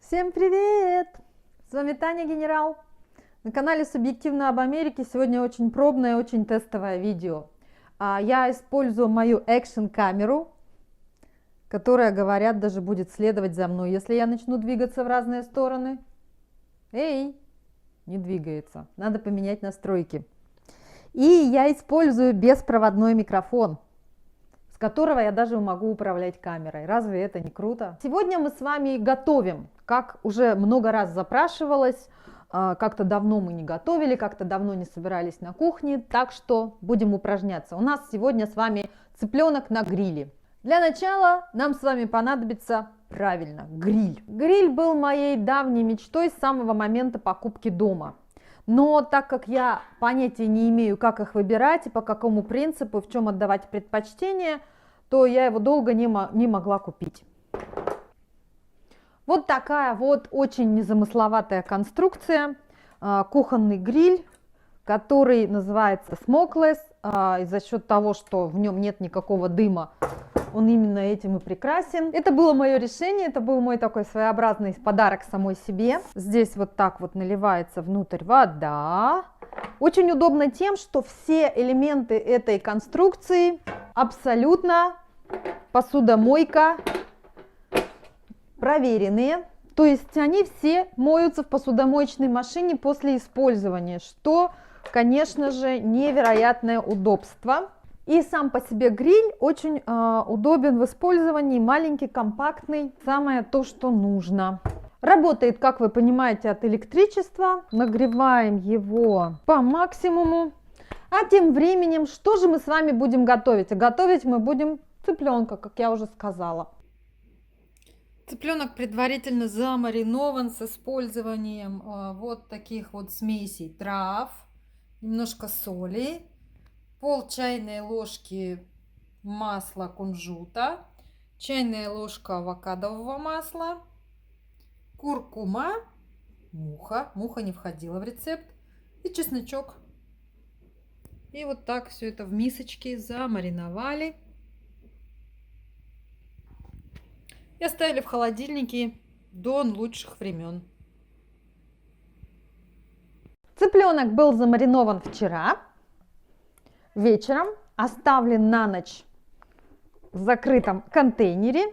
Всем привет! С вами Таня Генерал. На канале Субъективно об Америке сегодня очень пробное, очень тестовое видео. Я использую мою экшн-камеру, которая, говорят, даже будет следовать за мной, если я начну двигаться в разные стороны. Эй, не двигается. Надо поменять настройки. И я использую беспроводной микрофон, с которого я даже могу управлять камерой. Разве это не круто? Сегодня мы с вами готовим, как уже много раз запрашивалось. Как-то давно мы не готовили, как-то давно не собирались на кухне, так что будем упражняться. У нас сегодня с вами цыпленок на гриле. Для начала нам с вами понадобится, правильно, гриль. Гриль был моей давней мечтой с самого момента покупки дома. Но так как я понятия не имею, как их выбирать и по какому принципу, в чем отдавать предпочтение, то я его долго не могла купить. Вот такая вот очень незамысловатая конструкция, кухонный гриль, который называется smokeless, и за счет того, что в нем нет никакого дыма, он именно этим и прекрасен. Это было мое решение, это был мой такой своеобразный подарок самой себе. Здесь вот так вот наливается внутрь вода. Очень удобно тем, что все элементы этой конструкции абсолютно посудомойка проверенные. То есть они все моются в посудомоечной машине после использования, что, конечно же, невероятное удобство. И сам по себе гриль очень удобен в использовании, маленький, компактный, самое то, что нужно. Работает, как вы понимаете, от электричества. Нагреваем его по максимуму. А тем временем, что же мы с вами будем готовить? Готовить мы будем цыпленка, как я уже сказала. Цыпленок предварительно замаринован с использованием вот таких вот смесей трав, немножко соли, пол чайной ложки масла кунжута, чайная ложка авокадового масла, куркума, муха не входила в рецепт, и чесночок. И вот так все это в мисочке замариновали и оставили в холодильнике до лучших времен. Цыпленок был замаринован вчера вечером, оставлен на ночь в закрытом контейнере.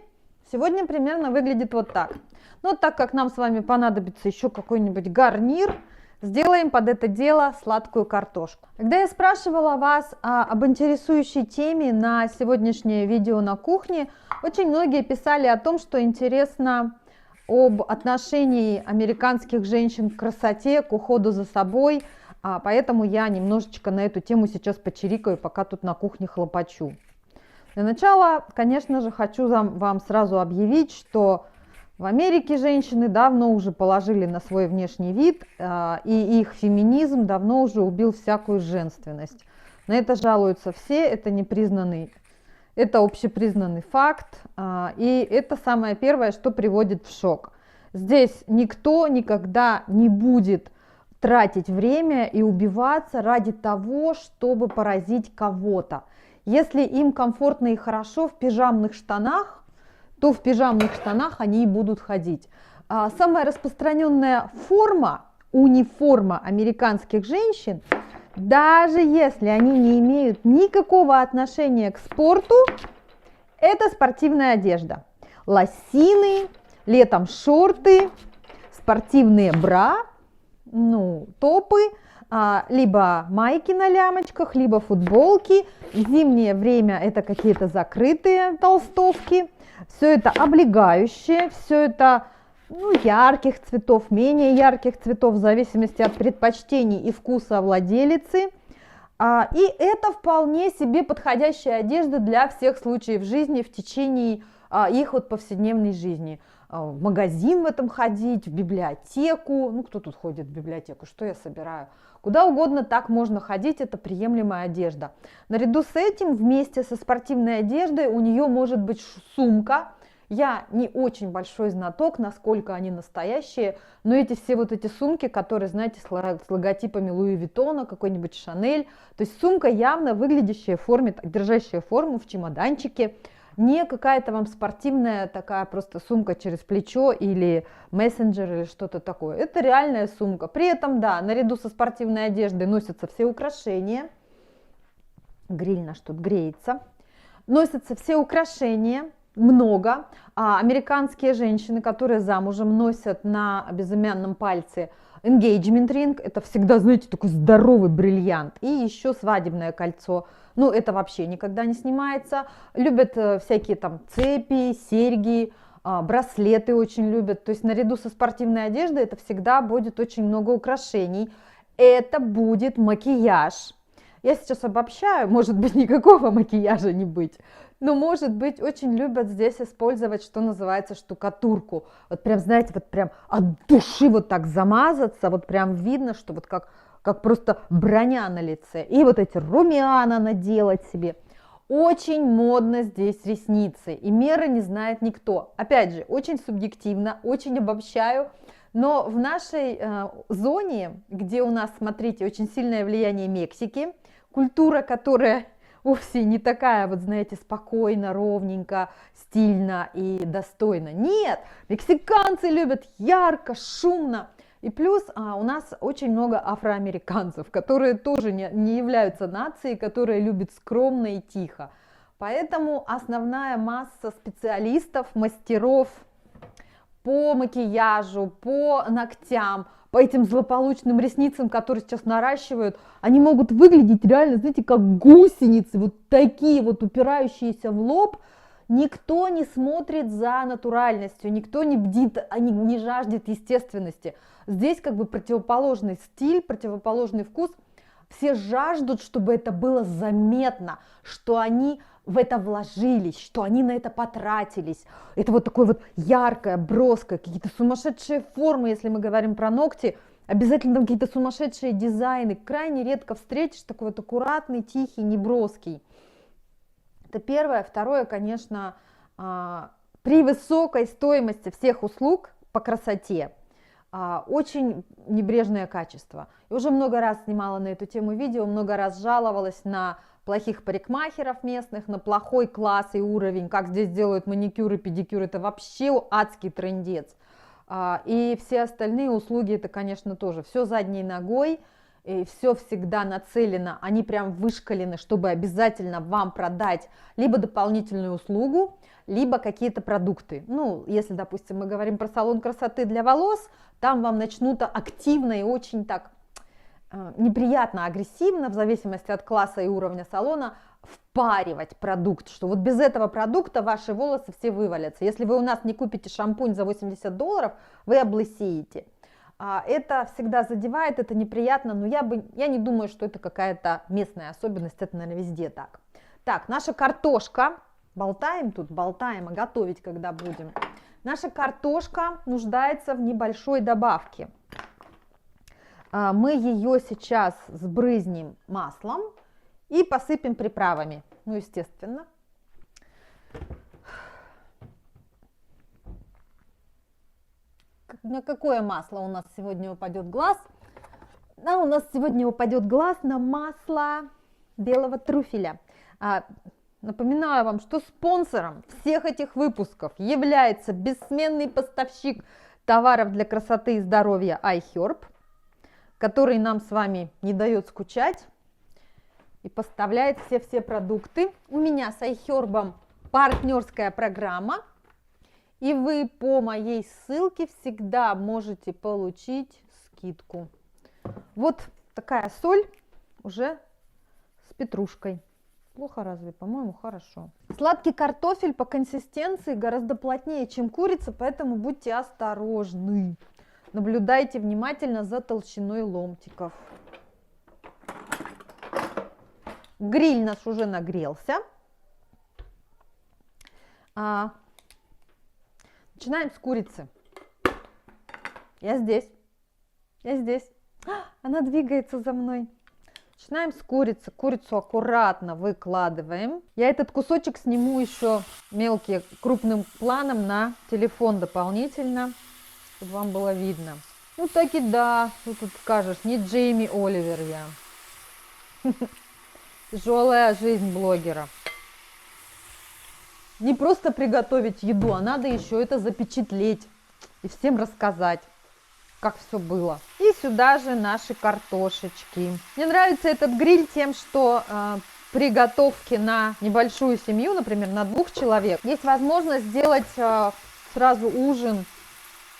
Сегодня примерно выглядит вот так. Но так как нам с вами понадобится еще какой-нибудь гарнир, сделаем под это дело сладкую картошку. Когда я спрашивала вас об интересующей теме на сегодняшнее видео на кухне, очень многие писали о том, что интересно об отношении американских женщин к красоте, к уходу за собой. Поэтому я немножечко на эту тему сейчас почирикаю, пока тут на кухне хлопочу. Для начала, конечно же, хочу вам сразу объявить, что в Америке женщины давно уже положили на свой внешний вид, и их феминизм давно уже убил всякую женственность. На это жалуются все, это общепризнанный факт, и это самое первое, что приводит в шок. Здесь никто никогда не будет тратить время и убиваться ради того, чтобы поразить кого-то. Если им комфортно и хорошо в пижамных штанах, то в пижамных штанах они и будут ходить. Самая распространенная униформа американских женщин, даже если они не имеют никакого отношения к спорту, это спортивная одежда. Лосины, летом шорты, спортивные бра, топы, либо майки на лямочках, либо футболки. В зимнее время это какие-то закрытые толстовки. Все это облегающее, все это ярких цветов, менее ярких цветов, в зависимости от предпочтений и вкуса владелицы. И это вполне себе подходящая одежда для всех случаев жизни в течение их повседневной жизни. В магазин в этом ходить, в библиотеку. Кто тут ходит в библиотеку? Что я собираю? Куда угодно так можно ходить, это приемлемая одежда. Наряду с этим, вместе со спортивной одеждой, у нее может быть сумка. Я не очень большой знаток, насколько они настоящие, но эти сумки, которые, знаете, с логотипами Луи Виттона, какой-нибудь Шанель, то есть сумка явно выглядящая в форме, держащая форму в чемоданчике, Не какая-то вам спортивная такая просто сумка через плечо или мессенджер или что-то такое. Это реальная сумка. При этом, да, наряду со спортивной одеждой носятся все украшения. Гриль наш тут греется. Носятся все украшения, много. Американские женщины, которые замужем, носят на безымянном пальце engagement ring. Это всегда, знаете, такой здоровый бриллиант. И еще свадебное кольцо. Ну, это вообще никогда не снимается. Любят всякие там цепи, серьги, браслеты очень любят. То есть наряду со спортивной одеждой это всегда будет очень много украшений. Это будет макияж. Я сейчас обобщаю, может быть, никакого макияжа не быть. Но, может быть, очень любят здесь использовать, что называется, штукатурку. Вот прям, знаете, вот прям от души вот так замазаться, вот прям видно, что вот как просто броня на лице. И вот эти румяна наделать себе. Очень модно здесь ресницы, и меры не знает никто. Опять же, очень субъективно, очень обобщаю. Но в нашей зоне, где у нас, смотрите, очень сильное влияние Мексики, культура, которая вовсе не такая, вот знаете, спокойно, ровненько, стильно и достойно. Нет, мексиканцы любят ярко, шумно. И плюс у нас очень много афроамериканцев, которые тоже не являются нацией, которая любит скромно и тихо. Поэтому основная масса специалистов, мастеров по макияжу, по ногтям, по этим злополучным ресницам, которые сейчас наращивают, они могут выглядеть реально, знаете, как гусеницы, вот такие вот упирающиеся в лоб. Никто не смотрит за натуральностью, никто не бдит, не жаждет естественности. Здесь как бы противоположный стиль, противоположный вкус. Все жаждут, чтобы это было заметно, что они в это вложились, что они на это потратились. Это вот такое вот яркое, броское, какие-то сумасшедшие формы, если мы говорим про ногти, обязательно там какие-то сумасшедшие дизайны. Крайне редко встретишь такой вот аккуратный, тихий, неброский. Это первое. Второе, конечно, при высокой стоимости всех услуг по красоте очень небрежное качество. И уже много раз снимала на эту тему видео, много раз жаловалась на плохих парикмахеров местных, на плохой класс и уровень, как здесь делают маникюр и педикюр, это вообще адский трындец. И все остальные услуги, это, конечно, тоже все задней ногой, и все всегда нацелено, они прям вышкалены, чтобы обязательно вам продать либо дополнительную услугу, либо какие-то продукты. Ну, если, допустим, мы говорим про салон красоты для волос, там вам начнут активно и очень так неприятно, агрессивно, в зависимости от класса и уровня салона, впаривать продукт, что вот без этого продукта ваши волосы все вывалятся. Если вы у нас не купите шампунь за $80, вы облысеете. Это всегда задевает, это неприятно, но я не думаю, что это какая-то местная особенность, это, наверное, везде так. Так, наша картошка, болтаем тут, болтаем, а готовить когда будем. Наша картошка нуждается в небольшой добавке. Мы ее сейчас сбрызнем маслом и посыпем приправами, ну, естественно. На какое масло у нас сегодня упадет глаз? Да, у нас сегодня упадет глаз на масло белого трюфеля. Напоминаю вам, что спонсором всех этих выпусков является бессменный поставщик товаров для красоты и здоровья iHerb, который нам с вами не дает скучать и поставляет все продукты. У меня с iHerb партнерская программа, и вы по моей ссылке всегда можете получить скидку. Вот такая соль уже с петрушкой. Плохо разве? По-моему, хорошо. Сладкий картофель по консистенции гораздо плотнее, чем курица, поэтому будьте осторожны. Наблюдайте внимательно за толщиной ломтиков. Гриль наш уже нагрелся. Начинаем с курицы. Я здесь. Я здесь. Она двигается за мной. Начинаем с курицы. Курицу аккуратно выкладываем. Я этот кусочек сниму еще мелким, крупным планом на телефон дополнительно, чтобы вам было видно. Ну так и да, что тут скажешь, не Джейми Оливер я. Тяжелая жизнь блогера. не просто приготовить еду, а надо еще это запечатлеть и всем рассказать, как все было. И сюда же наши картошечки. Мне нравится этот гриль тем, что при готовке на небольшую семью, например, на 2 человек, есть возможность сделать сразу ужин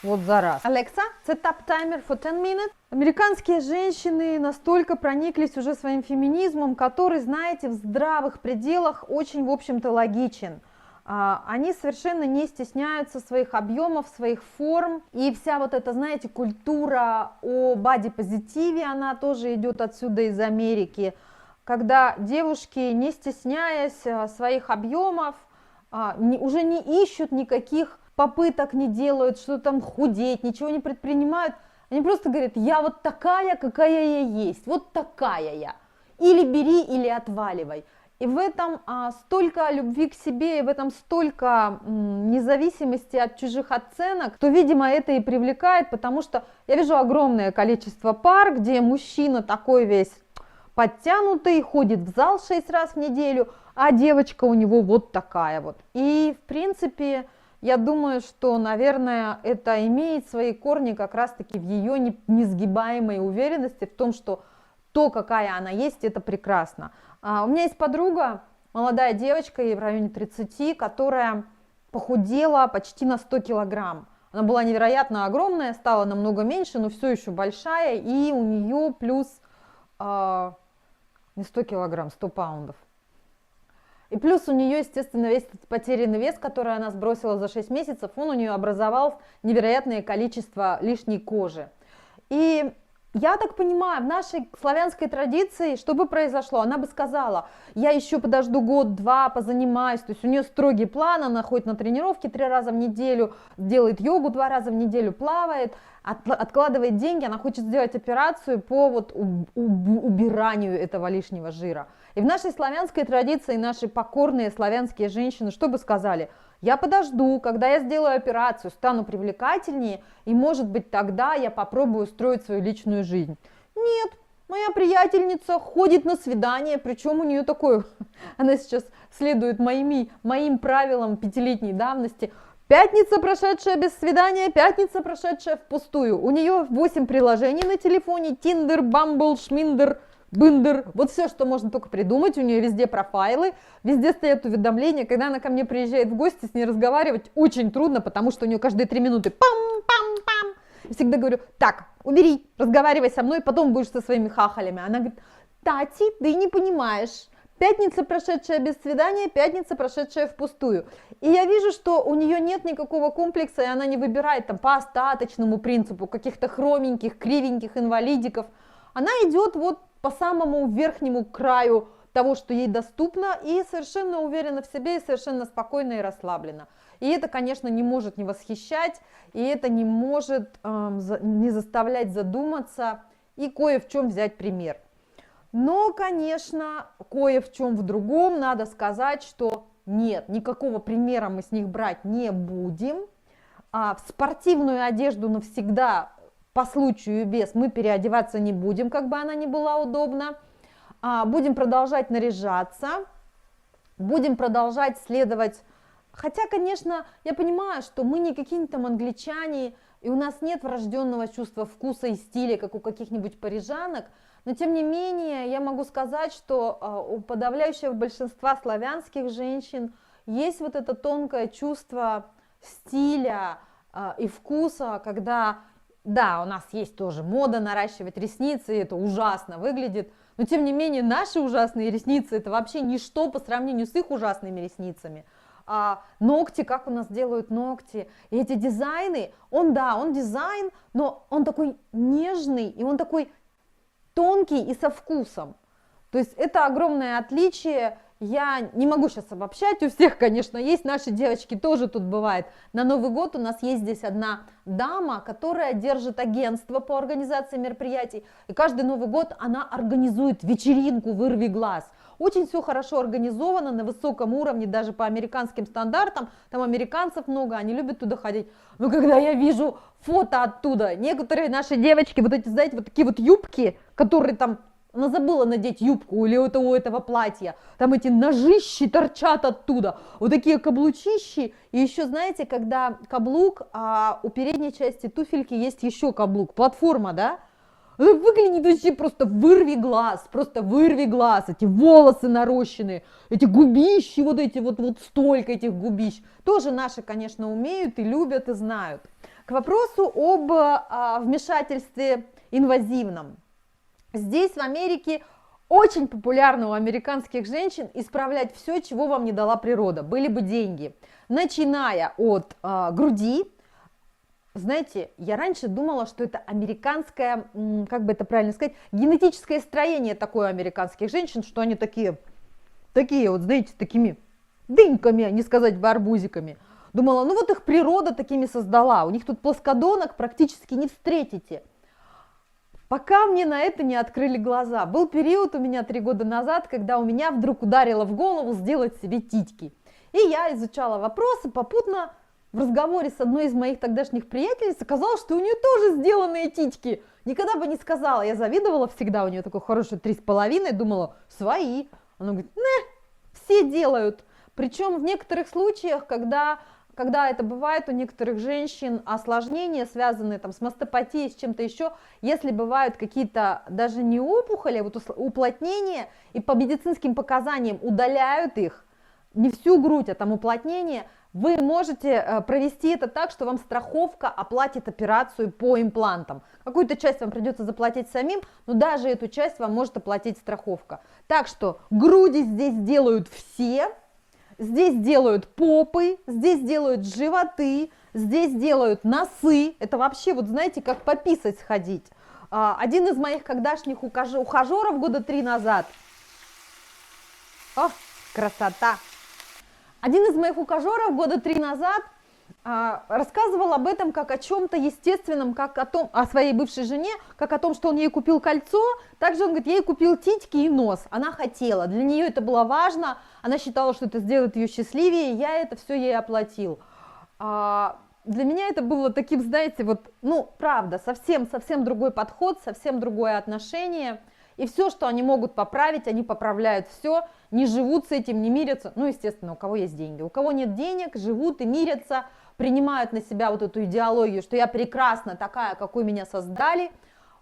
вот за раз. Alexa, set up timer for 10 minutes. Американские женщины настолько прониклись уже своим феминизмом, который, знаете, в здравых пределах очень, в общем-то, логичен. Они совершенно не стесняются своих объемов, своих форм. И вся вот эта, знаете, культура о бодипозитиве, она тоже идет отсюда из Америки. Когда девушки, не стесняясь своих объемов, уже не ищут никаких попыток, не делают, что там худеть, ничего не предпринимают. Они просто говорят: я вот такая, какая я есть, вот такая я. Или бери, или отваливай. И в этом столько любви к себе, и в этом столько независимости от чужих оценок, что, видимо, это и привлекает, потому что я вижу огромное количество пар, где мужчина такой весь подтянутый, ходит в зал 6 раз в неделю, а девочка у него вот такая вот. И, в принципе, я думаю, что, наверное, это имеет свои корни как раз-таки в ее несгибаемой уверенности в том, что то, какая она есть, это прекрасно. У меня есть подруга, молодая девочка, ей в районе 30, которая похудела почти на 100 килограмм. Она была невероятно огромная, стала намного меньше, но все еще большая, и у нее плюс не 100 килограмм, 100 паундов. И плюс у нее, естественно, весь этот потерянный вес, который она сбросила за 6 месяцев, он у нее образовал невероятное количество лишней кожи. И я так понимаю, в нашей славянской традиции, что бы произошло, она бы сказала: я еще подожду год-два, позанимаюсь. То есть у нее строгий план, она ходит на тренировки 3 раза в неделю, делает йогу 2 раза в неделю, плавает, откладывает деньги, она хочет сделать операцию по вот убиранию этого лишнего жира. И в нашей славянской традиции наши покорные славянские женщины что бы сказали? Я подожду, когда я сделаю операцию, стану привлекательнее, и, может быть, тогда я попробую устроить свою личную жизнь. Нет, моя приятельница ходит на свидание, причем у нее такое, она сейчас следует моим правилам 5-летней давности. Пятница, прошедшая без свидания, пятница, прошедшая впустую. У нее 8 приложений на телефоне: Тиндер, Бамбл, Шминдер, Бындер, вот все, что можно только придумать. У нее везде профайлы, везде стоят уведомления. Когда она ко мне приезжает в гости, с ней разговаривать очень трудно, потому что у нее каждые 3 минуты пам-пам-пам. Я всегда говорю: так, убери, разговаривай со мной, потом будешь со своими хахалями. Она говорит: Тати, ты не понимаешь. Пятница, прошедшая без свидания, пятница, прошедшая впустую. И я вижу, что у нее нет никакого комплекса, и она не выбирает там по остаточному принципу каких-то хроменьких, кривеньких инвалидиков. Она идет вот по самому верхнему краю того, что ей доступно, и совершенно уверена в себе, и совершенно спокойно и расслабленно. И это, конечно, не может не восхищать, и это не может не заставлять задуматься и кое в чем взять пример. Но, конечно, кое в чем в другом надо сказать, что нет, никакого примера мы с них брать не будем. В спортивную одежду навсегда по случаю и без мы переодеваться не будем, как бы она ни была удобна. Будем продолжать наряжаться, будем продолжать следовать. Хотя, конечно, я понимаю, что мы не какие-нибудь там англичане, и у нас нет врожденного чувства вкуса и стиля, как у каких-нибудь парижанок. Но, тем не менее, я могу сказать, что у подавляющего большинства славянских женщин есть вот это тонкое чувство стиля и вкуса, когда, да, у нас есть тоже мода наращивать ресницы, и это ужасно выглядит, но, тем не менее, наши ужасные ресницы – это вообще ничто по сравнению с их ужасными ресницами. Ногти, как у нас делают ногти, и эти дизайны, он дизайн, но он такой нежный, и он такой тонкий и со вкусом. То есть это огромное отличие. Я не могу сейчас обобщать, у всех, конечно, есть, наши девочки тоже тут бывает. На Новый год у нас есть здесь одна дама, которая держит агентство по организации мероприятий, и каждый Новый год она организует вечеринку «Вырви глаз». Очень все хорошо организовано, на высоком уровне, даже по американским стандартам, там американцев много, они любят туда ходить. Но когда я вижу фото оттуда, некоторые наши девочки, вот эти, знаете, вот такие вот юбки, которые там Она забыла надеть юбку или у этого платья. Там эти ножищи торчат оттуда. Вот такие каблучищи. И еще, знаете, когда каблук, а у передней части туфельки есть еще каблук. Платформа, да? Она выглядит вообще просто вырви глаз. Просто вырви глаз. Эти волосы нарощенные. Эти губищи, вот эти вот столько этих губищ. Тоже наши, конечно, умеют и любят и знают. К вопросу об вмешательстве инвазивном. Здесь, в Америке, очень популярно у американских женщин исправлять все, чего вам не дала природа, были бы деньги. Начиная от груди. Знаете, я раньше думала, что это американское, как бы это правильно сказать, генетическое строение такое у американских женщин, что они такие вот, знаете, такими дыньками, а не сказать бы арбузиками. Думала, ну вот их природа такими создала, у них тут плоскодонок практически не встретите. Пока мне на это не открыли глаза. Был период у меня 3 года назад, когда у меня вдруг ударило в голову сделать себе титьки. И я изучала вопросы, попутно в разговоре с одной из моих тогдашних приятельниц оказалось, что у нее тоже сделанные титьки. Никогда бы не сказала, я завидовала всегда, у нее такой хороший 3,5, думала, свои. Она говорит, все делают. Причем в некоторых случаях, когда это бывает у некоторых женщин осложнения, связанные там с мастопатией, с чем-то еще, если бывают какие-то даже не опухоли, а вот уплотнения, и по медицинским показаниям удаляют их, не всю грудь, а там уплотнение, вы можете провести это так, что вам страховка оплатит операцию по имплантам. Какую-то часть вам придется заплатить самим, но даже эту часть вам может оплатить страховка. Так что груди здесь делают все. Здесь делают попы, здесь делают животы, здесь делают носы. Это вообще, вот знаете, как пописать сходить. Один из моих когда-шних ухажеров года 3 назад. О, красота! Один из моих ухажеров года 3 назад рассказывал об этом как о чем-то естественном, как о своей бывшей жене, как о том, что он ей купил кольцо. Также он говорит, ей купил титьки и нос. Она хотела, для нее это было важно, она считала, что это сделает ее счастливее, и я это все ей оплатил. Для меня это было таким, знаете, вот, ну, правда, совсем другой подход, совсем другое отношение. И все, что они могут поправить, они поправляют все, не живут с этим, не мирятся. Ну, естественно, у кого есть деньги. У кого нет денег, живут и мирятся, принимают на себя вот эту идеологию, что я прекрасна такая, какой меня создали.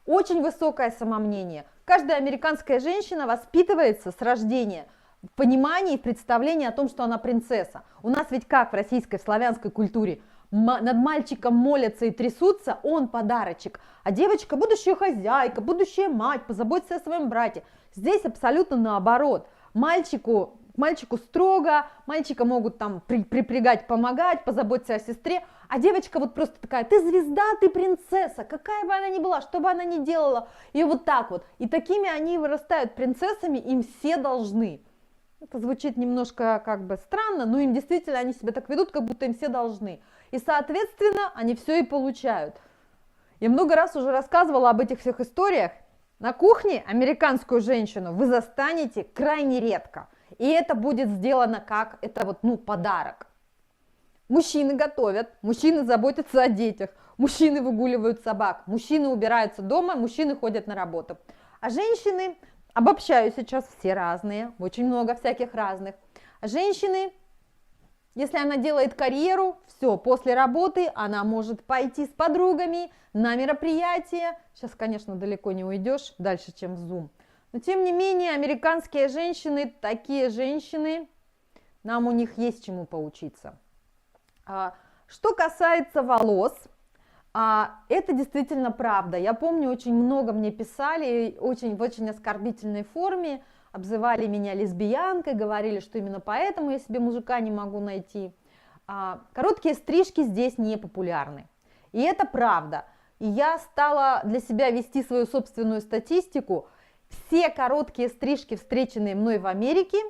Очень высокое самомнение. Каждая американская женщина воспитывается с рождения в понимании и представлении о том, что она принцесса. У нас ведь как в российской, в славянской культуре? Над мальчиком молятся и трясутся, он подарочек. А девочка будущая хозяйка, будущая мать, позаботься о своем брате. Здесь абсолютно наоборот. Мальчику строго, мальчика могут там припрягать, помогать, позаботиться о сестре. А девочка вот просто такая, ты звезда, ты принцесса, какая бы она ни была, что бы она ни делала. И вот так вот. И такими они вырастают принцессами, им все должны. Это звучит немножко как бы странно, но им действительно они себя так ведут, как будто им все должны. И, соответственно, они все и получают. Я много раз уже рассказывала об этих всех историях. На кухне американскую женщину вы застанете крайне редко. И это будет сделано как, это вот, ну, подарок. Мужчины готовят, мужчины заботятся о детях, мужчины выгуливают собак, мужчины убираются дома, мужчины ходят на работу. А женщины, обобщаю сейчас, все разные, очень много всяких разных. А женщины, если она делает карьеру, все, после работы она может пойти с подругами на мероприятие. Сейчас, конечно, далеко не уйдешь, дальше, чем в Zoom. Но, тем не менее, американские женщины, такие женщины, нам у них есть чему поучиться. Что касается волос, это действительно правда. Я помню, очень много мне писали, в очень оскорбительной форме, обзывали меня лесбиянкой, говорили, что именно поэтому я себе мужика не могу найти. Короткие стрижки здесь не популярны. И это правда. И я стала для себя вести свою собственную статистику. Все короткие стрижки, встреченные мной в Америке,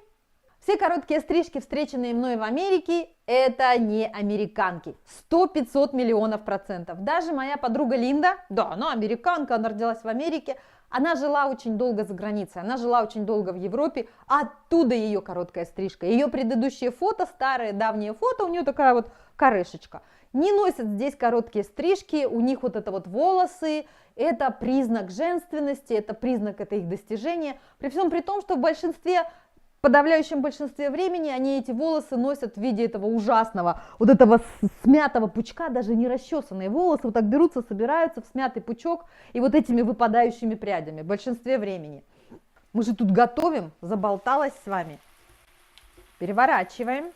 это не американки. 100-500 миллионов процентов. Даже моя подруга Линда, да, она американка, она родилась в Америке, она жила очень долго за границей, она жила очень долго в Европе, оттуда ее короткая стрижка. Ее предыдущие фото, старые давние фото, у нее такая вот корешечка. не носят здесь короткие стрижки, у них вот это вот волосы, это признак женственности, это признак, это их достижения. При всем при том, что в подавляющем большинстве времени они эти волосы носят в виде этого ужасного, вот этого смятого пучка, даже не расчесанные волосы, вот так берутся, собираются в смятый пучок и вот этими выпадающими прядями в большинстве времени. Мы же тут готовим, заболталась с вами. Переворачиваем.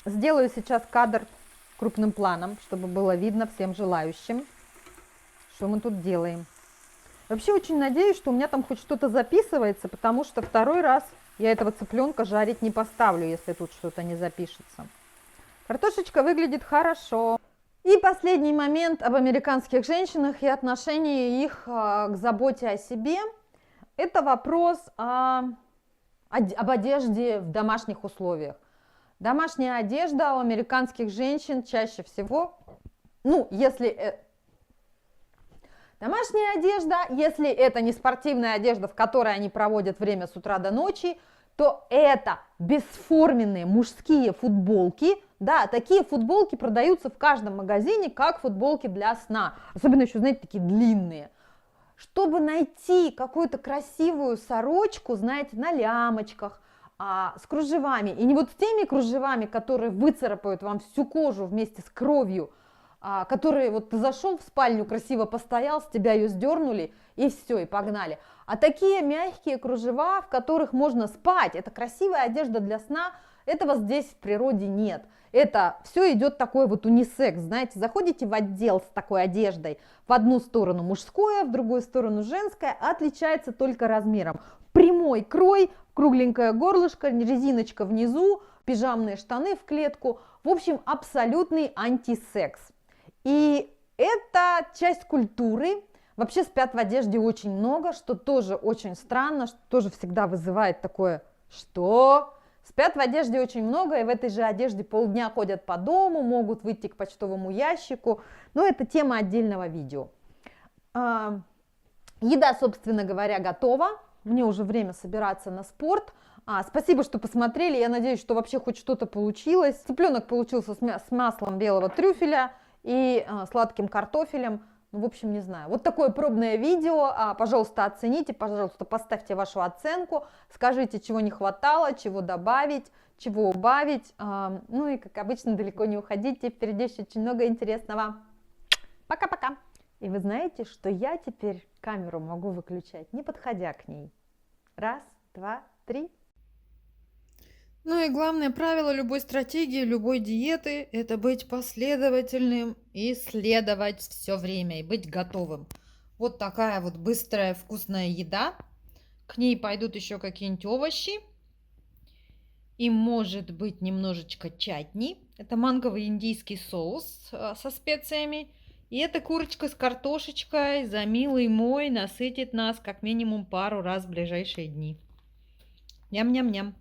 Сделаю сейчас кадр крупным планом, чтобы было видно всем желающим, что мы тут делаем. Вообще очень надеюсь, что у меня там хоть что-то записывается, потому что второй раз я этого цыпленка жарить не поставлю, если тут что-то не запишется. Картошечка выглядит хорошо. И последний момент об американских женщинах и отношении их к заботе о себе. Это вопрос об одежде в домашних условиях. Домашняя одежда у американских женщин чаще всего, домашняя одежда, если это не спортивная одежда, в которой они проводят время с утра до ночи, то это бесформенные мужские футболки. Да, такие футболки продаются в каждом магазине, как футболки для сна. Особенно еще, знаете, такие длинные. Чтобы найти какую-то красивую сорочку, знаете, на лямочках, с кружевами, и не вот с теми кружевами, которые выцарапают вам всю кожу вместе с кровью, которые вот ты зашел в спальню, красиво постоял, с тебя ее сдернули, и все, и погнали. А такие мягкие кружева, в которых можно спать, это красивая одежда для сна, этого здесь в природе нет. Это все идет такой вот унисекс, знаете, заходите в отдел с такой одеждой, в одну сторону мужское, в другую сторону женское, отличается только размером. Прямой крой, кругленькое горлышко, резиночка внизу, пижамные штаны в клетку. В общем, абсолютный антисекс. И это часть культуры. Вообще спят в одежде очень много, что тоже очень странно, что тоже всегда вызывает такое «что?». Спят в одежде очень много, и в этой же одежде полдня ходят по дому, могут выйти к почтовому ящику. Но это тема отдельного видео. Еда, собственно говоря, готова. Мне уже время собираться на спорт. Спасибо, что посмотрели. Я надеюсь, что вообще хоть что-то получилось. Цыпленок получился с маслом белого трюфеля и сладким картофелем. Ну, в общем, не знаю. Вот такое пробное видео. Пожалуйста, оцените, пожалуйста, поставьте вашу оценку. Скажите, чего не хватало, чего добавить, чего убавить. Ну и, как обычно, далеко не уходите. Впереди еще очень много интересного. Пока-пока. И вы знаете, что я теперь камеру могу выключать, не подходя к ней. 1, 2, 3. Ну и главное правило любой стратегии, любой диеты – это быть последовательным и следовать все время, и быть готовым. Вот такая вот быстрая вкусная еда. К ней пойдут еще какие-нибудь овощи. И может быть немножечко чатни. Это манговый индийский соус со специями. И эта курочка с картошечкой за милый мой насытит нас как минимум пару раз в ближайшие дни. Ням-ням-ням.